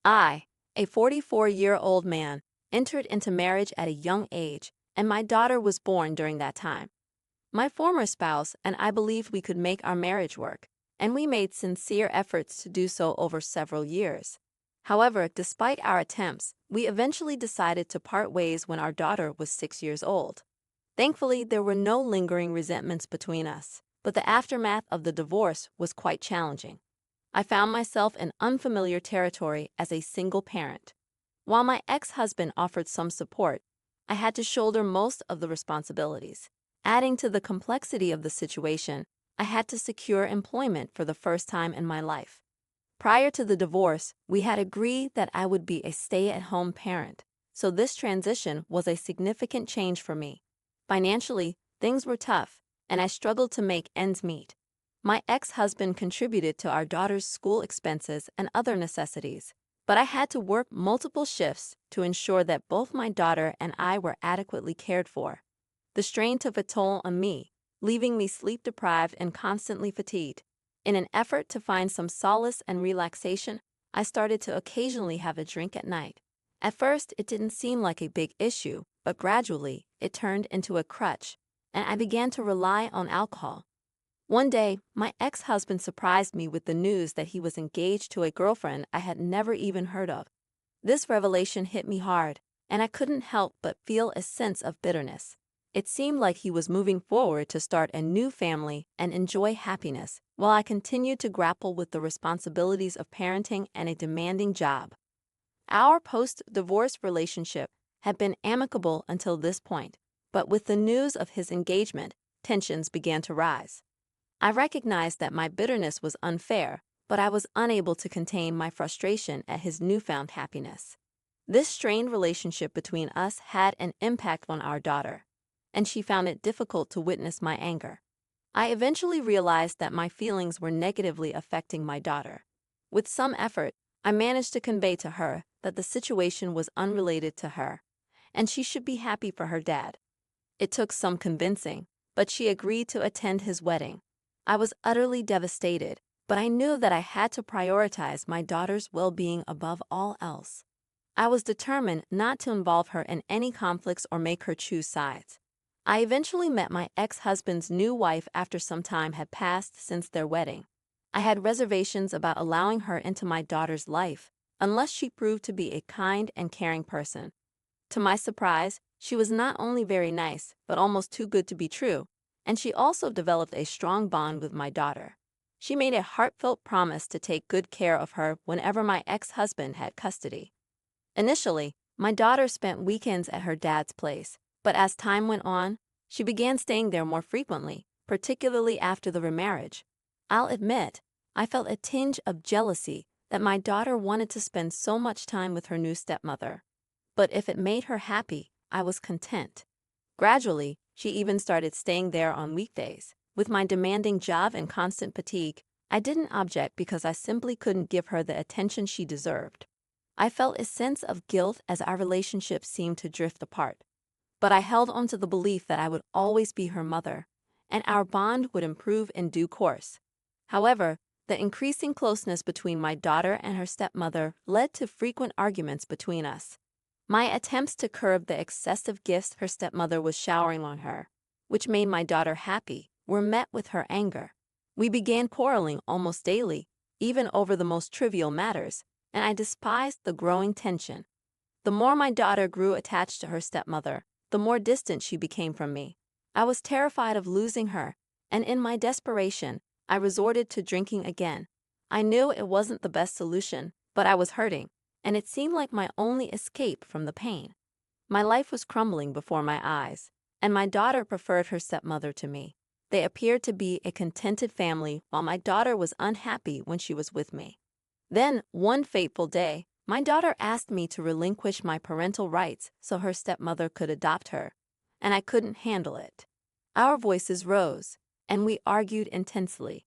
I, a 44-year-old man, entered into marriage at a young age, and my daughter was born during that time. My former spouse and I believed we could make our marriage work, and we made sincere efforts to do so over several years. However, despite our attempts, we eventually decided to part ways when our daughter was 6 years old. Thankfully, there were no lingering resentments between us, but the aftermath of the divorce was quite challenging. I found myself in unfamiliar territory as a single parent. While my ex-husband offered some support, I had to shoulder most of the responsibilities. Adding to the complexity of the situation, I had to secure employment for the first time in my life. Prior to the divorce, we had agreed that I would be a stay-at-home parent, so this transition was a significant change for me. Financially, things were tough, and I struggled to make ends meet. My ex-husband contributed to our daughter's school expenses and other necessities, but I had to work multiple shifts to ensure that both my daughter and I were adequately cared for. The strain took a toll on me, leaving me sleep-deprived and constantly fatigued. In an effort to find some solace and relaxation, I started to occasionally have a drink at night. At first, it didn't seem like a big issue, but gradually, it turned into a crutch, and I began to rely on alcohol. One day, my ex-husband surprised me with the news that he was engaged to a girlfriend I had never even heard of. This revelation hit me hard, and I couldn't help but feel a sense of bitterness. It seemed like he was moving forward to start a new family and enjoy happiness, while I continued to grapple with the responsibilities of parenting and a demanding job. Our post-divorce relationship had been amicable until this point, but with the news of his engagement, tensions began to rise. I recognized that my bitterness was unfair, but I was unable to contain my frustration at his newfound happiness. This strained relationship between us had an impact on our daughter, and she found it difficult to witness my anger. I eventually realized that my feelings were negatively affecting my daughter. With some effort, I managed to convey to her that the situation was unrelated to her, and she should be happy for her dad. It took some convincing, but she agreed to attend his wedding. I was utterly devastated, but I knew that I had to prioritize my daughter's well-being above all else. I was determined not to involve her in any conflicts or make her choose sides. I eventually met my ex-husband's new wife after some time had passed since their wedding. I had reservations about allowing her into my daughter's life, unless she proved to be a kind and caring person. To my surprise, she was not only very nice, but almost too good to be true, and she also developed a strong bond with my daughter. She made a heartfelt promise to take good care of her whenever my ex-husband had custody. Initially, my daughter spent weekends at her dad's place, but as time went on, she began staying there more frequently, particularly after the remarriage. I'll admit, I felt a tinge of jealousy that my daughter wanted to spend so much time with her new stepmother. But if it made her happy, I was content. Gradually, she even started staying there on weekdays. With my demanding job and constant fatigue, I didn't object because I simply couldn't give her the attention she deserved. I felt a sense of guilt as our relationship seemed to drift apart. But I held on to the belief that I would always be her mother, and our bond would improve in due course. However, the increasing closeness between my daughter and her stepmother led to frequent arguments between us. My attempts to curb the excessive gifts her stepmother was showering on her, which made my daughter happy, were met with her anger. We began quarreling almost daily, even over the most trivial matters, and I despised the growing tension. The more my daughter grew attached to her stepmother, the more distant she became from me. I was terrified of losing her, and in my desperation, I resorted to drinking again. I knew it wasn't the best solution, but I was hurting, and it seemed like my only escape from the pain. My life was crumbling before my eyes, and my daughter preferred her stepmother to me. They appeared to be a contented family while my daughter was unhappy when she was with me. Then, one fateful day, my daughter asked me to relinquish my parental rights so her stepmother could adopt her, and I couldn't handle it. Our voices rose, and we argued intensely.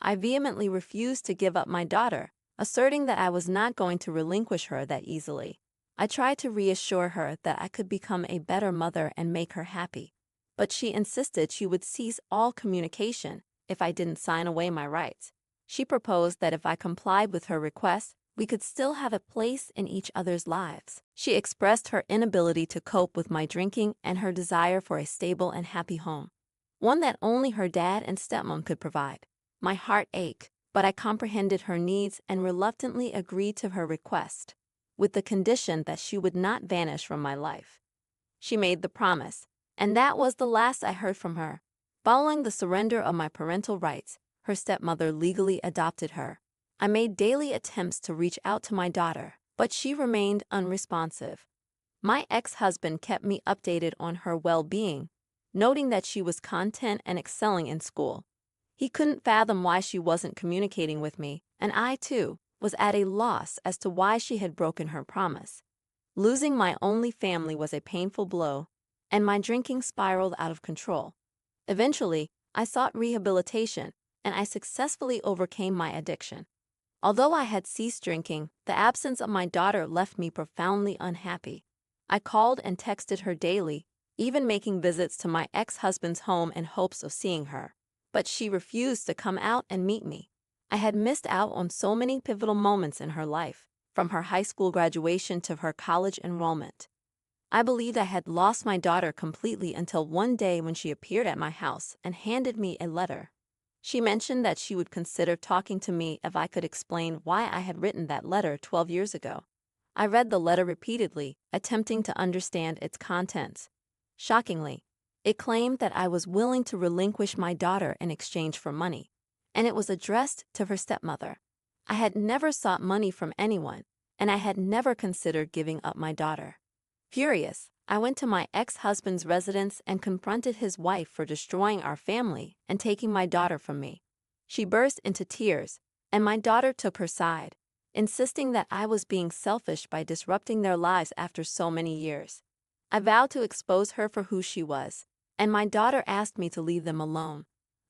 I vehemently refused to give up my daughter, asserting that I was not going to relinquish her that easily. I tried to reassure her that I could become a better mother and make her happy, but she insisted she would cease all communication if I didn't sign away my rights. She proposed that if I complied with her request, we could still have a place in each other's lives. She expressed her inability to cope with my drinking and her desire for a stable and happy home, one that only her dad and stepmom could provide. My heart ached, but I comprehended her needs and reluctantly agreed to her request, with the condition that she would not vanish from my life. She made the promise, and that was the last I heard from her. Following the surrender of my parental rights, her stepmother legally adopted her. I made daily attempts to reach out to my daughter, but she remained unresponsive. My ex-husband kept me updated on her well-being, noting that she was content and excelling in school. He couldn't fathom why she wasn't communicating with me, and I, too, was at a loss as to why she had broken her promise. Losing my only family was a painful blow, and my drinking spiraled out of control. Eventually, I sought rehabilitation, and I successfully overcame my addiction. Although I had ceased drinking, the absence of my daughter left me profoundly unhappy. I called and texted her daily, even making visits to my ex-husband's home in hopes of seeing her. But she refused to come out and meet me. I had missed out on so many pivotal moments in her life, from her high school graduation to her college enrollment. I believed I had lost my daughter completely until one day when she appeared at my house and handed me a letter. She mentioned that she would consider talking to me if I could explain why I had written that letter 12 years ago. I read the letter repeatedly, attempting to understand its contents. Shockingly, it claimed that I was willing to relinquish my daughter in exchange for money, and it was addressed to her stepmother. I had never sought money from anyone, and I had never considered giving up my daughter. Furious, I went to my ex-husband's residence and confronted his wife for destroying our family and taking my daughter from me. She burst into tears, and my daughter took her side, insisting that I was being selfish by disrupting their lives after so many years. I vowed to expose her for who she was, and my daughter asked me to leave them alone,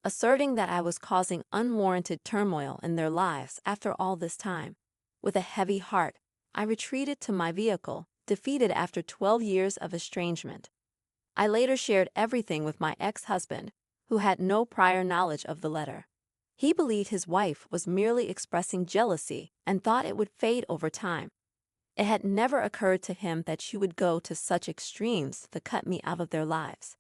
asserting that I was causing unwarranted turmoil in their lives after all this time. With a heavy heart, I retreated to my vehicle, defeated after 12 years of estrangement. I later shared everything with my ex-husband, who had no prior knowledge of the letter. He believed his wife was merely expressing jealousy and thought it would fade over time. It had never occurred to him that she would go to such extremes to cut me out of their lives.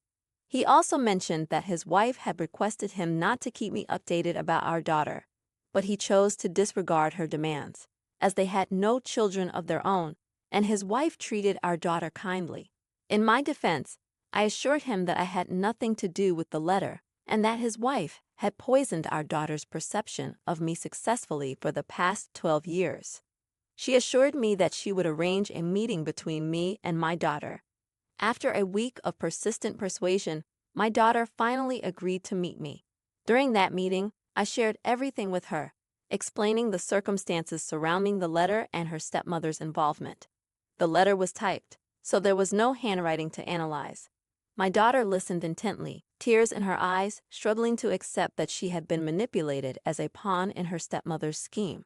He also mentioned that his wife had requested him not to keep me updated about our daughter, but he chose to disregard her demands, as they had no children of their own, and his wife treated our daughter kindly. In my defense, I assured him that I had nothing to do with the letter, and that his wife had poisoned our daughter's perception of me successfully for the past 12 years. She assured me that she would arrange a meeting between me and my daughter. After a week of persistent persuasion, my daughter finally agreed to meet me. During that meeting, I shared everything with her, explaining the circumstances surrounding the letter and her stepmother's involvement. The letter was typed, so there was no handwriting to analyze. My daughter listened intently, tears in her eyes, struggling to accept that she had been manipulated as a pawn in her stepmother's scheme.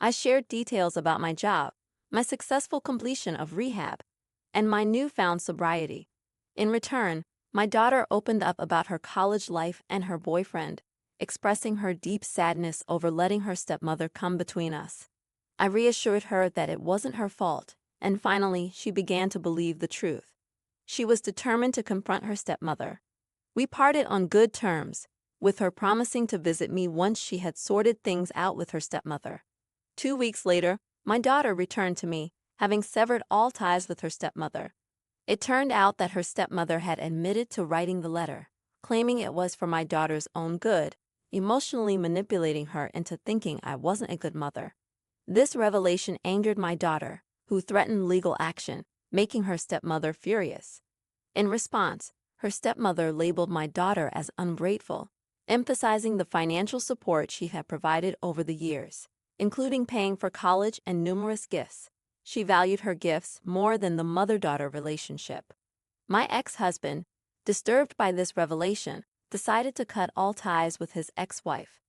I shared details about my job, my successful completion of rehab, and my newfound sobriety. In return, my daughter opened up about her college life and her boyfriend, expressing her deep sadness over letting her stepmother come between us. I reassured her that it wasn't her fault, and finally she began to believe the truth. She was determined to confront her stepmother. We parted on good terms, with her promising to visit me once she had sorted things out with her stepmother. 2 weeks later, my daughter returned to me, having severed all ties with her stepmother. It turned out that her stepmother had admitted to writing the letter, claiming it was for my daughter's own good, emotionally manipulating her into thinking I wasn't a good mother. This revelation angered my daughter, who threatened legal action, making her stepmother furious. In response, her stepmother labeled my daughter as ungrateful, emphasizing the financial support she had provided over the years, including paying for college and numerous gifts. She valued her gifts more than the mother-daughter relationship. My ex-husband, disturbed by this revelation, decided to cut all ties with his ex-wife.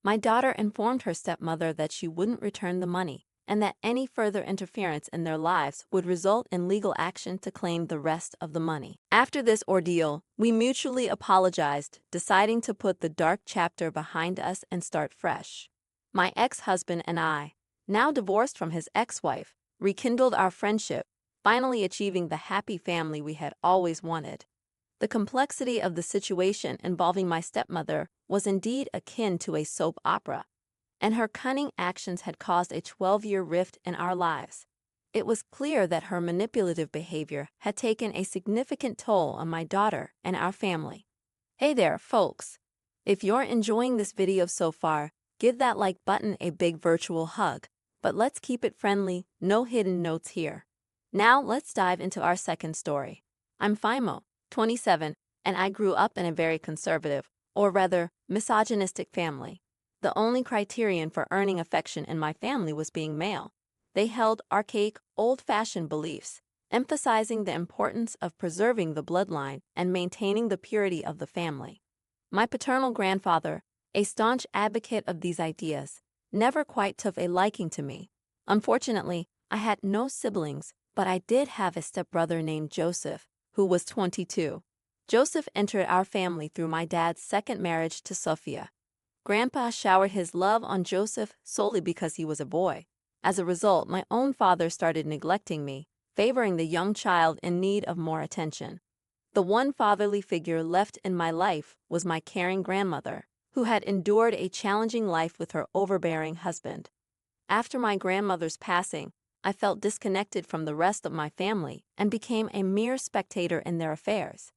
My daughter informed her stepmother that she wouldn't return the money, and that any further interference in their lives would result in legal action to claim the rest of the money. After this ordeal, we mutually apologized, deciding to put the dark chapter behind us and start fresh. My ex-husband and I, now divorced from his ex-wife, rekindled our friendship, finally achieving the happy family we had always wanted. The complexity of the situation involving my stepmother was indeed akin to a soap opera, and her cunning actions had caused a 12-year rift in our lives. It was clear that her manipulative behavior had taken a significant toll on my daughter and our family. Hey there, folks! If you're enjoying this video so far, give that like button a big virtual hug, but let's keep it friendly, no hidden notes here. Now let's dive into our second story. I'm Fimo, 27, and I grew up in a very conservative, or rather, misogynistic family. The only criterion for earning affection in my family was being male. They held archaic, old-fashioned beliefs, emphasizing the importance of preserving the bloodline and maintaining the purity of the family. My paternal grandfather, a staunch advocate of these ideas, never quite took a liking to me. Unfortunately, I had no siblings, but I did have a stepbrother named Joseph, who was 22. Joseph entered our family through my dad's second marriage to Sophia. Grandpa showered his love on Joseph solely because he was a boy. As a result, my own father started neglecting me, favoring the young child in need of more attention. The one fatherly figure left in my life was my caring grandmother, who had endured a challenging life with her overbearing husband. After my grandmother's passing, I felt disconnected from the rest of my family and became a mere spectator in their affairs.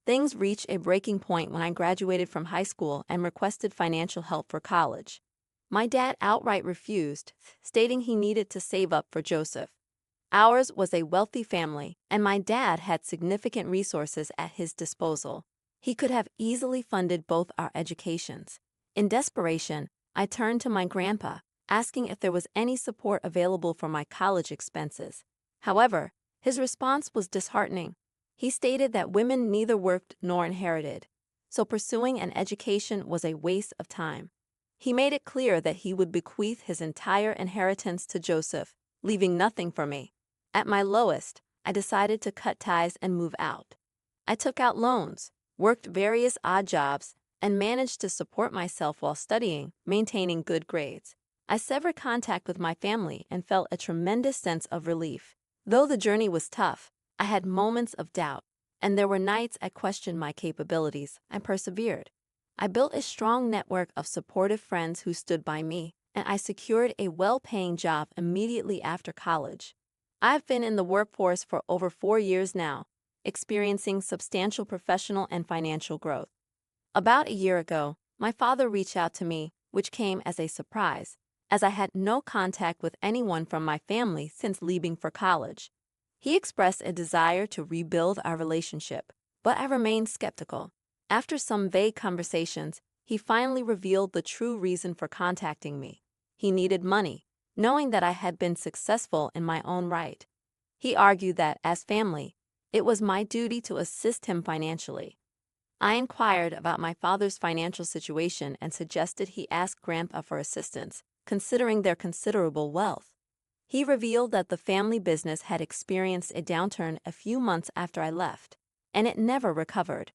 Things reached a breaking point when I graduated from high school and requested financial help for college. My dad outright refused, stating he needed to save up for Joseph. Ours was a wealthy family, and my dad had significant resources at his disposal. He could have easily funded both our educations. In desperation, I turned to my grandpa, asking if there was any support available for my college expenses. However, his response was disheartening. He stated that women neither worked nor inherited, so pursuing an education was a waste of time. He made it clear that he would bequeath his entire inheritance to Joseph, leaving nothing for me. At my lowest, I decided to cut ties and move out. I took out loans, worked various odd jobs, and managed to support myself while studying, maintaining good grades. I severed contact with my family and felt a tremendous sense of relief. Though the journey was tough, I had moments of doubt, and there were nights I questioned my capabilities and persevered. I built a strong network of supportive friends who stood by me, and I secured a well-paying job immediately after college. I've been in the workforce for over 4 years now, experiencing substantial professional and financial growth. About a year ago, my father reached out to me, which came as a surprise, as I had no contact with anyone from my family since leaving for college. He expressed a desire to rebuild our relationship, but I remained skeptical. After some vague conversations, he finally revealed the true reason for contacting me. He needed money, knowing that I had been successful in my own right. He argued that, as family, it was my duty to assist him financially. I inquired about my father's financial situation and suggested he ask Grandpa for assistance, considering their considerable wealth. He revealed that the family business had experienced a downturn a few months after I left, and it never recovered.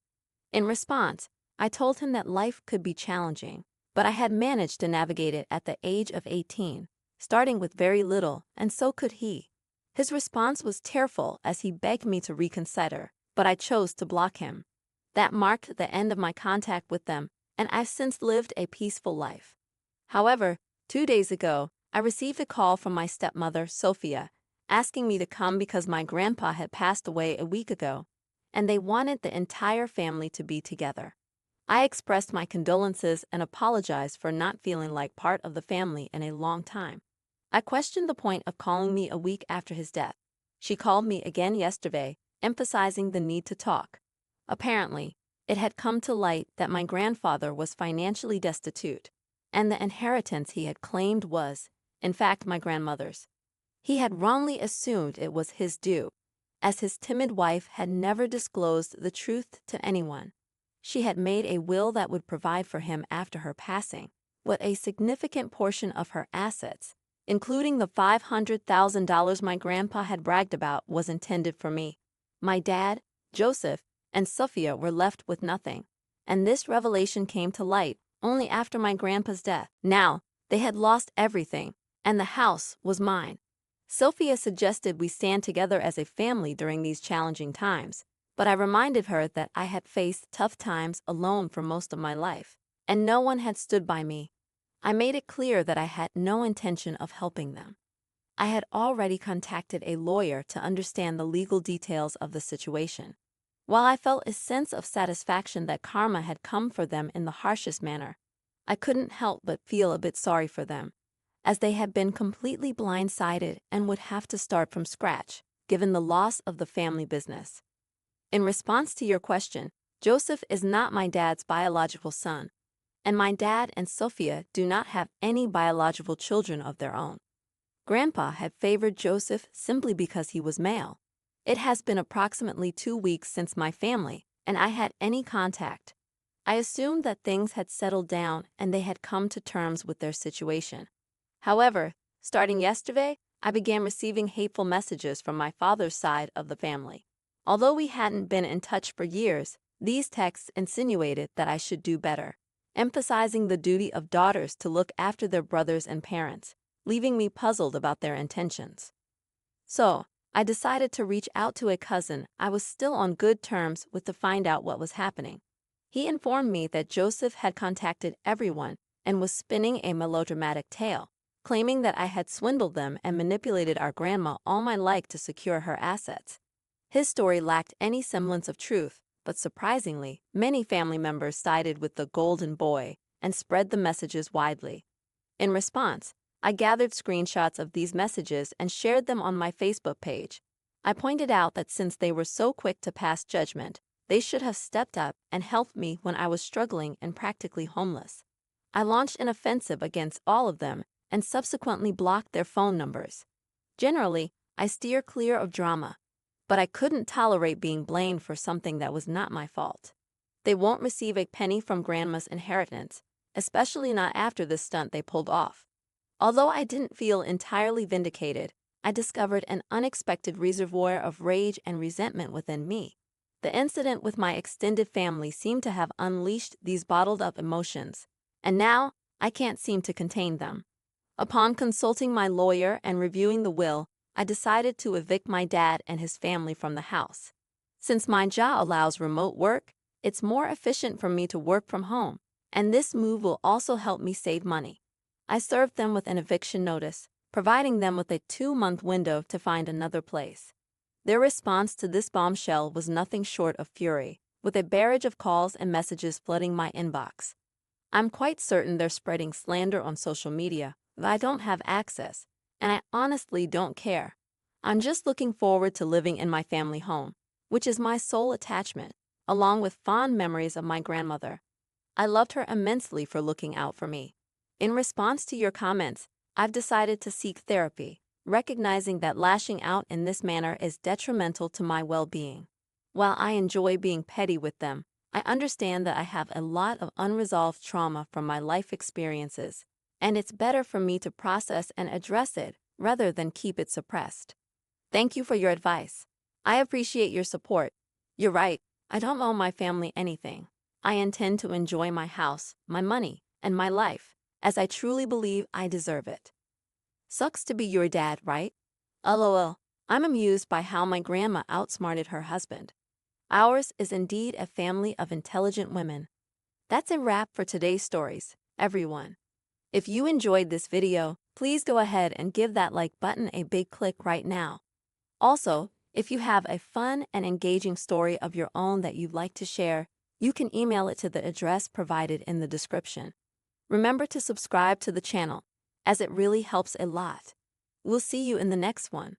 In response, I told him that life could be challenging, but I had managed to navigate it at the age of 18, starting with very little, and so could he. His response was tearful as he begged me to reconsider, but I chose to block him. That marked the end of my contact with them, and I've since lived a peaceful life. However, 2 days ago, I received a call from my stepmother, Sophia, asking me to come because my grandpa had passed away a week ago, and they wanted the entire family to be together. I expressed my condolences and apologized for not feeling like part of the family in a long time. I questioned the point of calling me a week after his death. She called me again yesterday, emphasizing the need to talk. Apparently, it had come to light that my grandfather was financially destitute, and the inheritance he had claimed was, in fact, my grandmother's. He had wrongly assumed it was his due, as his timid wife had never disclosed the truth to anyone. She had made a will that would provide for him after her passing, with a significant portion of her assets, including the $500,000 my grandpa had bragged about, was intended for me. My dad, Joseph, and Sophia were left with nothing, and this revelation came to light only after my grandpa's death. Now, they had lost everything, and the house was mine. Sophia suggested we stand together as a family during these challenging times, but I reminded her that I had faced tough times alone for most of my life, and no one had stood by me. I made it clear that I had no intention of helping them. I had already contacted a lawyer to understand the legal details of the situation. While I felt a sense of satisfaction that karma had come for them in the harshest manner, I couldn't help but feel a bit sorry for them, as they had been completely blindsided and would have to start from scratch, given the loss of the family business. In response to your question, Joseph is not my dad's biological son, and my dad and Sophia do not have any biological children of their own. Grandpa had favored Joseph simply because he was male. It has been approximately 2 weeks since my family and I had any contact. I assumed that things had settled down and they had come to terms with their situation. However, starting yesterday, I began receiving hateful messages from my father's side of the family. Although we hadn't been in touch for years, these texts insinuated that I should do better, emphasizing the duty of daughters to look after their brothers and parents, leaving me puzzled about their intentions. So, I decided to reach out to a cousin I was still on good terms with to find out what was happening. He informed me that Joseph had contacted everyone and was spinning a melodramatic tale, claiming that I had swindled them and manipulated our grandma all my life to secure her assets. His story lacked any semblance of truth, but surprisingly, many family members sided with the golden boy and spread the messages widely. In response, I gathered screenshots of these messages and shared them on my Facebook page. I pointed out that since they were so quick to pass judgment, they should have stepped up and helped me when I was struggling and practically homeless. I launched an offensive against all of them and subsequently blocked their phone numbers. Generally, I steer clear of drama, but I couldn't tolerate being blamed for something that was not my fault. They won't receive a penny from grandma's inheritance, especially not after the stunt they pulled off. Although I didn't feel entirely vindicated, I discovered an unexpected reservoir of rage and resentment within me. The incident with my extended family seemed to have unleashed these bottled-up emotions, and now I can't seem to contain them. Upon consulting my lawyer and reviewing the will, I decided to evict my dad and his family from the house. Since my job allows remote work, it's more efficient for me to work from home, and this move will also help me save money. I served them with an eviction notice, providing them with a 2-month window to find another place. Their response to this bombshell was nothing short of fury, with a barrage of calls and messages flooding my inbox. I'm quite certain they're spreading slander on social media, but I don't have access, and I honestly don't care. I'm just looking forward to living in my family home, which is my sole attachment, along with fond memories of my grandmother. I loved her immensely for looking out for me. In response to your comments, I've decided to seek therapy, recognizing that lashing out in this manner is detrimental to my well-being. While I enjoy being petty with them, I understand that I have a lot of unresolved trauma from my life experiences, and it's better for me to process and address it rather than keep it suppressed. Thank you for your advice. I appreciate your support. You're right, I don't owe my family anything. I intend to enjoy my house, my money, and my life, as I truly believe I deserve it. Sucks to be your dad, right? LOL, I'm amused by how my grandma outsmarted her husband. Ours is indeed a family of intelligent women. That's a wrap for today's stories, everyone. If you enjoyed this video, please go ahead and give that like button a big click right now. Also, if you have a fun and engaging story of your own that you'd like to share, you can email it to the address provided in the description. Remember to subscribe to the channel, as it really helps a lot. We'll see you in the next one.